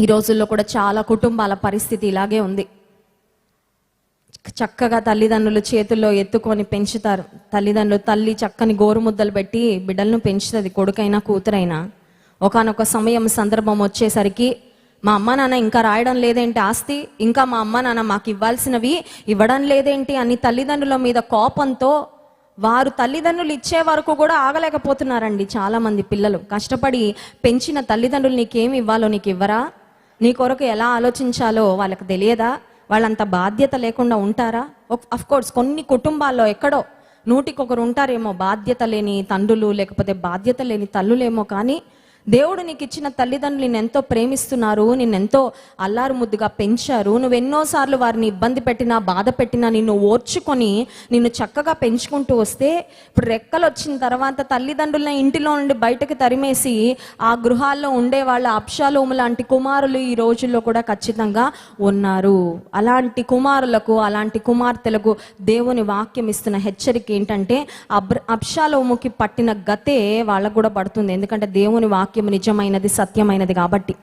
ఈ రోజుల్లో కూడా చాలా కుటుంబాల పరిస్థితి ఇలాగే ఉంది. చక్కగా తల్లిదండ్రులు చేతుల్లో ఎత్తుకొని పెంచుతారు. తల్లి చక్కని గోరుముద్దలు పెట్టి బిడ్డలను పెంచుతుంది, కొడుకైనా కూతురైనా. ఒకానొక సమయం సందర్భం వచ్చేసరికి మా అమ్మ నాన్న ఇంకా రాయడం లేదేంటి ఆస్తి, ఇంకా మా అమ్మ నాన్న మాకు ఇవ్వాల్సినవి ఇవ్వడం లేదేంటి అని తల్లిదండ్రుల మీద కోపంతో వారు తల్లిదండ్రులు ఇచ్చే వరకు కూడా ఆగలేకపోతున్నారండి. చాలామంది పిల్లలు కష్టపడి పెంచిన తల్లిదండ్రులు నీకేమి ఇవ్వాలో నీకు ఇవ్వరా? నీ కొరకు ఎలా ఆలోచించాలో వాళ్ళకి తెలియదా? వాళ్ళంత బాధ్యత లేకుండా ఉంటారా? అఫ్ కోర్స్ కొన్ని కుటుంబాల్లో ఎక్కడో 100కి1 ఉంటారేమో బాధ్యత లేని తండ్రులు, లేకపోతే బాధ్యత లేని తల్లులేమో. కానీ దేవుడు నీకు ఇచ్చిన తల్లిదండ్రులు నిన్నెంతో ప్రేమిస్తున్నారు, నిన్నెంతో అల్లారు ముద్దుగా పెంచారు. నువ్వు ఎన్నోసార్లు వారిని ఇబ్బంది పెట్టినా బాధ పెట్టినా నిన్ను ఓర్చుకొని నిన్ను చక్కగా పెంచుకుంటూ వస్తే, ఇప్పుడు రెక్కలు వచ్చిన తర్వాత తల్లిదండ్రుల ఇంటిలో నుండి బయటకు తరిమేసి ఆ గృహాల్లో ఉండే వాళ్ళ అబ్షాలోము లాంటి కుమారులు ఈ రోజుల్లో కూడా ఖచ్చితంగా ఉన్నారు. అలాంటి కుమారులకు, అలాంటి కుమార్తెలకు దేవుని వాక్యం ఇస్తున్న హెచ్చరిక ఏంటంటే, అబ్షాలోముకి పట్టిన గతే వాళ్ళకు కూడా పడుతుంది. ఎందుకంటే దేవుని వాక్యం నిజమైనది, సత్యమైనది కాబట్టి.